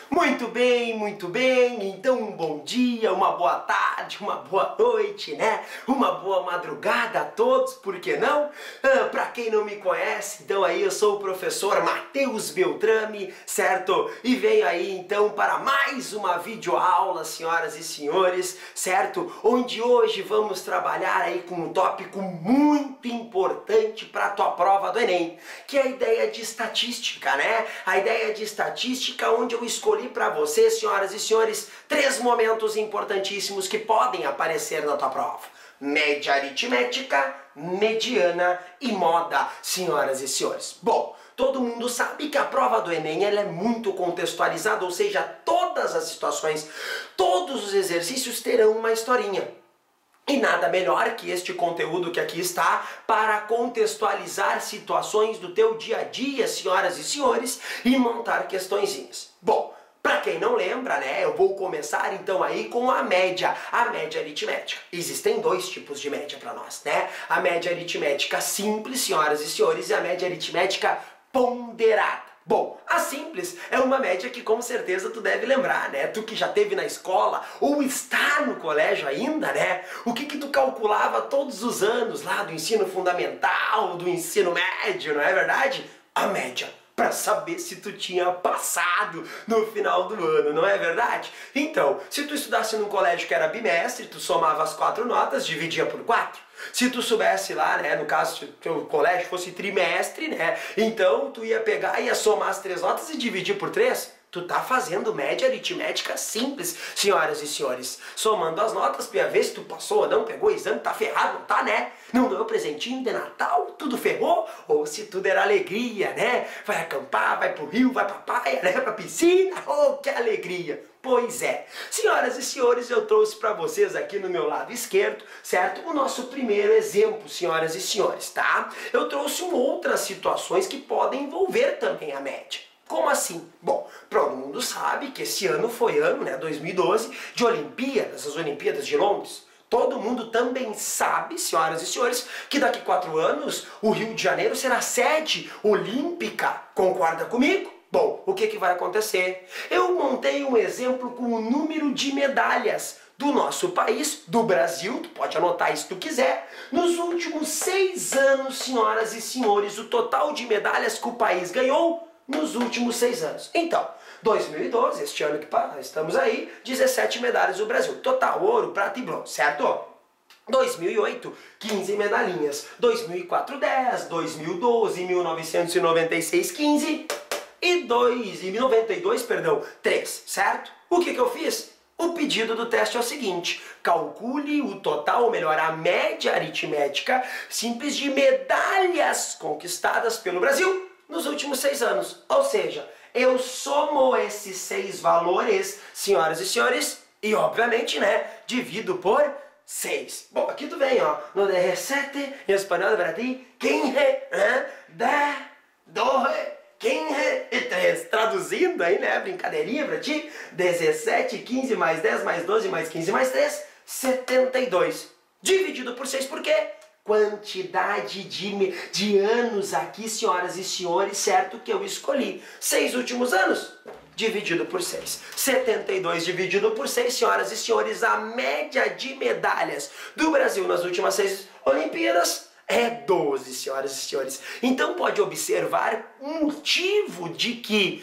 Muito bem, então um bom dia, uma boa tarde, uma boa noite, né? Uma boa madrugada a todos, por que não? Pra quem não me conhece, então aí eu sou o professor Matheus Beltrame, certo? E venho aí então para mais uma videoaula, senhoras e senhores, certo? Onde hoje vamos trabalhar aí com um tópico muito importante para a tua prova do Enem, que é a ideia de estatística, né? A ideia de estatística onde eu escolhi para vocês, senhoras e senhores, 3 momentos importantíssimos que podem aparecer na tua prova. Média aritmética, mediana e moda, senhoras e senhores. Bom, todo mundo sabe que a prova do Enem ela é muito contextualizada, ou seja, todas as situações, todos os exercícios terão uma historinha. E nada melhor que este conteúdo que aqui está para contextualizar situações do teu dia a dia, senhoras e senhores, e montar questõezinhas. Bom, para quem não lembra, né, eu vou começar então aí com a média aritmética. Existem 2 tipos de média para nós, né? A média aritmética simples, senhoras e senhores, e a média aritmética ponderada. Bom, a simples é uma média que com certeza tu deve lembrar, né? Tu que já teve na escola ou está no colégio ainda, né? O que tu calculava todos os anos lá do ensino fundamental, do ensino médio, não é verdade? A média, para saber se tu tinha passado no final do ano, não é verdade? Então, se tu estudasse num colégio que era bimestre, tu somava as 4 notas, dividia por 4. Se tu soubesse lá, né, no caso, se o teu colégio fosse trimestre, né, então tu ia pegar, ia somar as 3 notas e dividir por 3. Tu tá fazendo média aritmética simples, senhoras e senhores. Somando as notas pra ver se tu passou ou não, pegou o exame, tá ferrado, não tá, né? Não deu presentinho de Natal, tudo ferrou? Ou se tudo era alegria, né? Vai acampar, vai pro rio, vai pra praia, né? Pra piscina, oh, que alegria! Pois é, senhoras e senhores, eu trouxe para vocês aqui no meu lado esquerdo, certo? O nosso primeiro exemplo, senhoras e senhores, tá? Eu trouxe outras situações que podem envolver também a média. Como assim? Bom, todo mundo sabe que esse ano foi ano, né, 2012, de Olimpíadas, as Olimpíadas de Londres. Todo mundo também sabe, senhoras e senhores, que daqui 4 anos o Rio de Janeiro será sede olímpica. Concorda comigo? Bom, o que vai acontecer? Eu montei um exemplo com o número de medalhas do nosso país, do Brasil, tu pode anotar isso se tu quiser, nos últimos 6 anos, senhoras e senhores, o total de medalhas que o país ganhou nos últimos 6 anos. Então, 2012, este ano que estamos aí, 17 medalhas do Brasil, total ouro, prata e bronze, certo? 2008, 15 medalhinhas, 2004, 10, 2012, 1996, 15 e 92, 3, certo? O que eu fiz? O pedido do teste é o seguinte: calcule o total, ou melhor, a média aritmética simples de medalhas conquistadas pelo Brasil nos últimos 6 anos. Ou seja, eu somo esses 6 valores, senhoras e senhores, e obviamente, né, divido por 6. Bom, aqui tu vem, ó, no 17, em espanhol para ti, 15, 10, 12, 15 e 3. Traduzindo aí, né, brincadeirinha pra ti, 17, 15 mais 10 mais 12 mais 15 mais 3, 72. Dividido por 6, por quê? Quantidade de anos aqui, senhoras e senhores, certo, que eu escolhi. 6 últimos anos, dividido por 6. 72 dividido por 6, senhoras e senhores, a média de medalhas do Brasil nas últimas 6 Olimpíadas é 12, senhoras e senhores. Então pode observar um motivo de que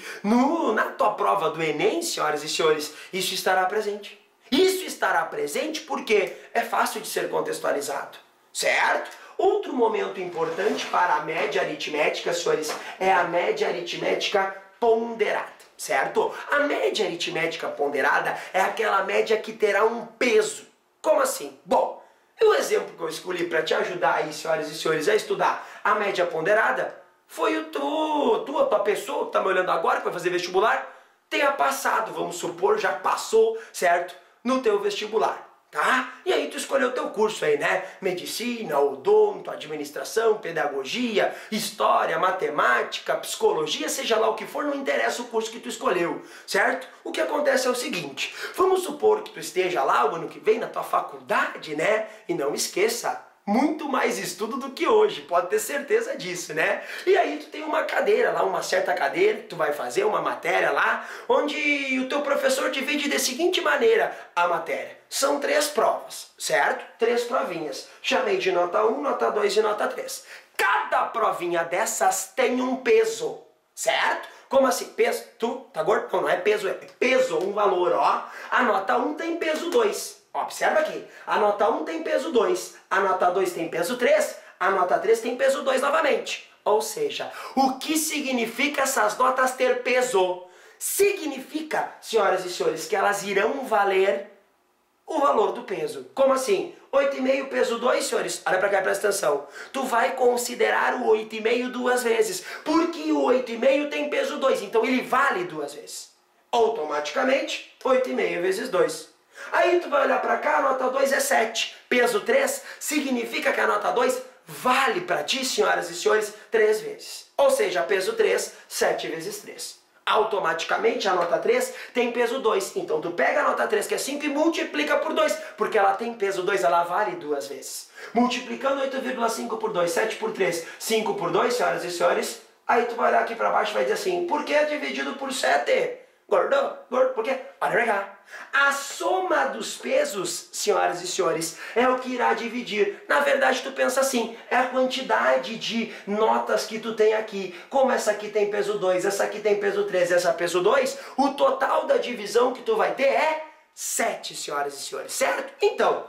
na tua prova do Enem, senhoras e senhores, isso estará presente. Isso estará presente porque é fácil de ser contextualizado. Certo? Outro momento importante para a média aritmética, senhores, é a média aritmética ponderada, certo? A média aritmética ponderada é aquela média que terá um peso. Como assim? Bom, o exemplo que eu escolhi para te ajudar aí, senhoras e senhores, a estudar a média ponderada foi tua pessoa que está me olhando agora, que vai fazer vestibular, tenha passado, vamos supor, já passou, certo? No teu vestibular. Tá? E aí tu escolheu o teu curso aí, né? Medicina, odonto, administração, pedagogia, história, matemática, psicologia, seja lá o que for, não interessa o curso que tu escolheu, certo? O que acontece é o seguinte: vamos supor que tu esteja lá o ano que vem na tua faculdade, né? E não esqueça, muito mais estudo do que hoje, pode ter certeza disso, né? E aí tu tem uma cadeira lá, uma certa cadeira, que tu vai fazer uma matéria lá, onde o teu professor divide da seguinte maneira a matéria. São 3 provas, certo? 3 provinhas. Chamei de nota 1, nota 2 e nota 3. Cada provinha dessas tem um peso, certo? Como assim? Peso? Tu, tá gordo? Não, não é peso, é peso, um valor, ó. A nota 1 tem peso 2. Observa aqui, a nota 1 tem peso 2, a nota 2 tem peso 3, a nota 3 tem peso 2 novamente. Ou seja, o que significa essas notas ter peso? Significa, senhoras e senhores, que elas irão valer o valor do peso. Como assim? 8,5 peso 2, senhores? Olha pra cá, presta atenção. Tu vai considerar o 8,5 2 vezes, porque o 8,5 tem peso 2, então ele vale 2 vezes. Automaticamente, 8,5 vezes 2. Aí tu vai olhar pra cá, a nota 2 é 7. Peso 3 significa que a nota 2 vale pra ti, senhoras e senhores, 3 vezes. Ou seja, peso 3, 7 vezes 3. Automaticamente a nota 3 tem peso 2. Então tu pega a nota 3, que é 5, e multiplica por 2. Porque ela tem peso 2, ela vale 2 vezes. Multiplicando 8,5 por 2, 7 por 3, 5 por 2, senhoras e senhores. Aí tu vai olhar aqui pra baixo e vai dizer assim, por que é dividido por 7? Gordo, gordo, por quê? Olha pra cá. A soma dos pesos, senhoras e senhores, é o que irá dividir. Na verdade, tu pensa assim, é a quantidade de notas que tu tem aqui. Como essa aqui tem peso 2, essa aqui tem peso 3, essa peso 2, o total da divisão que tu vai ter é 7, senhoras e senhores, certo? Então,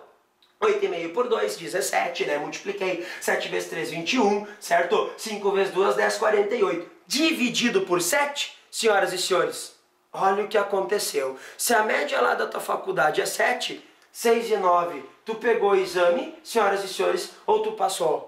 8,5 por 2, 17, né? Multipliquei. 7 vezes 3, 21, certo? 5 vezes 2, 10, 48. Dividido por 7, senhoras e senhores, olha o que aconteceu. Se a média lá da tua faculdade é 7, 6 e 9, tu pegou o exame, senhoras e senhores, ou tu passou?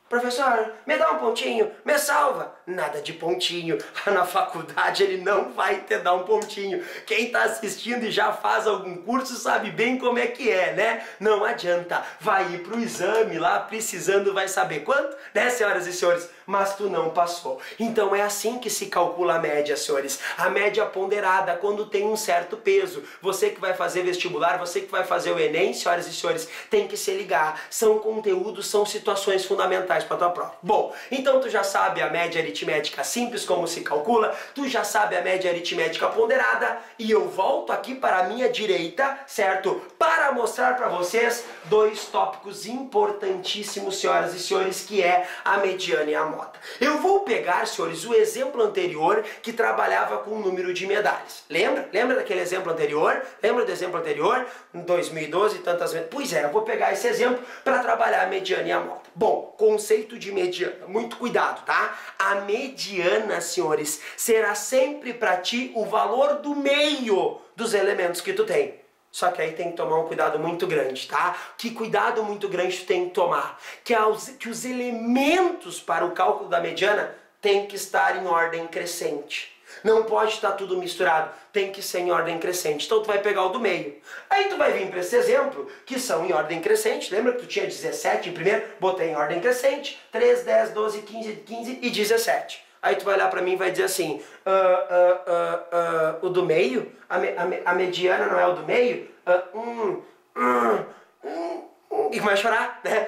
Professor, me dá um pontinho, me salva. Nada de pontinho. Lá na faculdade ele não vai te dar um pontinho. Quem está assistindo e já faz algum curso sabe bem como é que é, né? Não adianta. Vai ir pro exame lá, precisando, vai saber quanto, né, senhoras e senhores? Mas tu não passou. Então é assim que se calcula a média, senhores. A média ponderada, quando tem um certo peso. Você que vai fazer vestibular, você que vai fazer o Enem, senhoras e senhores, tem que se ligar. São conteúdos, são situações fundamentais para tua prova. Bom, então tu já sabe a média aritmética simples, como se calcula, tu já sabe a média aritmética ponderada, e eu volto aqui para a minha direita, certo? Para mostrar para vocês 2 tópicos importantíssimos, senhoras e senhores, que é a mediana e a moda. Eu vou pegar, senhores, o exemplo anterior que trabalhava com o número de medalhas. Lembra? Lembra daquele exemplo anterior? Lembra do exemplo anterior? Em 2012, tantas vezes. Pois é, eu vou pegar esse exemplo para trabalhar a mediana e a moda. Bom, conceito de mediana, muito cuidado, tá? A mediana, senhores, será sempre para ti o valor do meio dos elementos que tu tem. Só que aí tem que tomar um cuidado muito grande, tá? Que cuidado muito grande tu tem que tomar? Que os elementos para o cálculo da mediana tem que estar em ordem crescente. Não pode estar tudo misturado, tem que ser em ordem crescente. Então tu vai pegar o do meio. Aí tu vai vir para esse exemplo, que são em ordem crescente. Lembra que tu tinha 17 em primeiro? Botei em ordem crescente. 3, 10, 12, 15, 15 e 17. Aí tu vai olhar pra mim e vai dizer assim, o do meio? A mediana não é o do meio? E começa a chorar, né?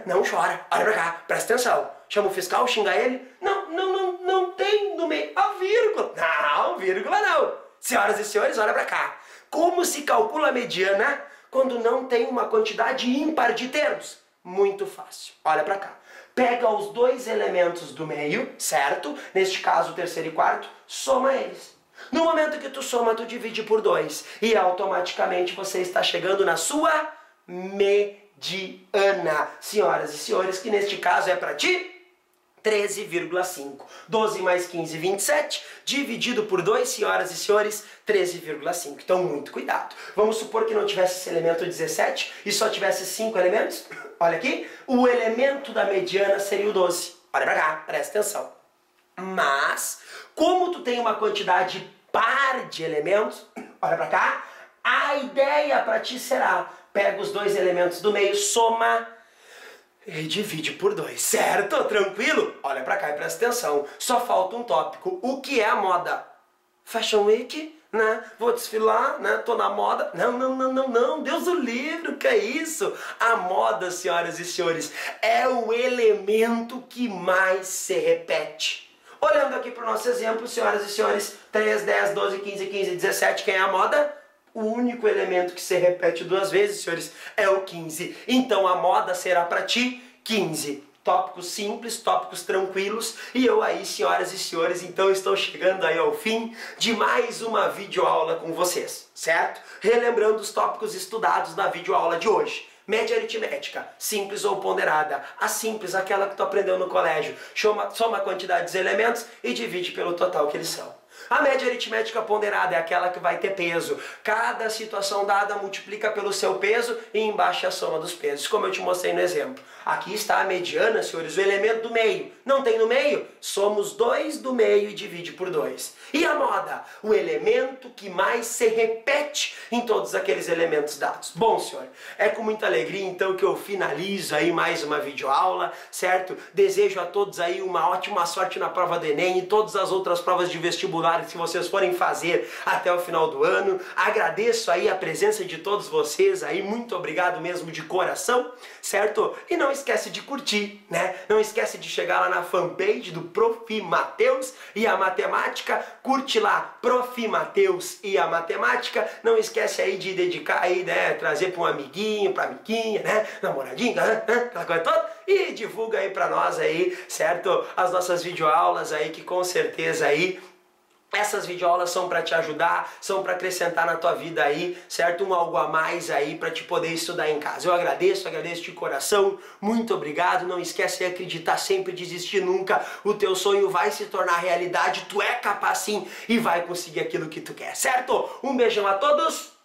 Não chora, olha pra cá, presta atenção. Chama o fiscal, xinga ele. Não tem no meio. A vírgula. Não, vírgula não. Senhoras e senhores, olha pra cá. Como se calcula a mediana quando não tem uma quantidade ímpar de termos? Muito fácil. Olha pra cá. Pega os 2 elementos do meio, certo? Neste caso, o terceiro e quarto, soma eles. No momento que tu soma, tu divide por 2. E automaticamente você está chegando na sua mediana. Senhoras e senhores, que neste caso é para ti 13,5. 12 mais 15, 27. Dividido por 2, senhoras e senhores, 13,5. Então, muito cuidado. Vamos supor que não tivesse esse elemento 17 e só tivesse 5 elementos. Olha aqui. O elemento da mediana seria o 12. Olha pra cá, presta atenção. Mas, como tu tem uma quantidade par de elementos, olha pra cá, a ideia para ti será, pega os 2 elementos do meio, soma e divide por 2, certo? Tranquilo? Olha pra cá e presta atenção. Só falta um tópico. O que é a moda? Fashion Week, né? Vou desfilar, né? Tô na moda. Não, não, não, não, não. Deus o livre, o que é isso? A moda, senhoras e senhores, é o elemento que mais se repete. Olhando aqui para o nosso exemplo, senhoras e senhores, 3, 10, 12, 15, 15, 17, quem é a moda? O único elemento que se repete duas vezes, senhores, é o 15. Então a moda será para ti 15. Tópicos simples, tópicos tranquilos. E eu aí, senhoras e senhores, então estou chegando aí ao fim de mais uma videoaula com vocês, certo? Relembrando os tópicos estudados na videoaula de hoje. Média aritmética, simples ou ponderada. A simples, aquela que tu aprendeu no colégio. Soma a quantidade dos elementos e divide pelo total que eles são. A média aritmética ponderada é aquela que vai ter peso. Cada situação dada multiplica pelo seu peso e embaixo é a soma dos pesos, como eu te mostrei no exemplo. Aqui está a mediana, senhores, o elemento do meio. Não tem no meio? Somos 2 do meio e divide por 2. E a moda? O elemento que mais se repete em todos aqueles elementos dados. Bom, senhor, é com muita alegria então que eu finalizo aí mais uma videoaula, certo? Desejo a todos aí uma ótima sorte na prova do Enem e todas as outras provas de vestibular que vocês forem fazer até o final do ano. Agradeço aí a presença de todos vocês aí, muito obrigado mesmo de coração, certo? E não esquece de curtir, né? Não esquece de chegar lá na fanpage do Prof. Mateus e a Matemática, curte lá Prof. Mateus e a Matemática, não esquece aí de dedicar aí, né? Trazer para um amiguinho, para amiguinha, né? Namoradinha, aquela coisa toda, e divulga aí para nós aí, certo? As nossas videoaulas aí, que com certeza aí essas videoaulas são para te ajudar, são para acrescentar na tua vida aí, certo? Um algo a mais aí para te poder estudar em casa. Eu agradeço de coração, muito obrigado. Não esquece de acreditar sempre, desistir nunca. O teu sonho vai se tornar realidade, tu é capaz sim e vai conseguir aquilo que tu quer, certo? Um beijão a todos.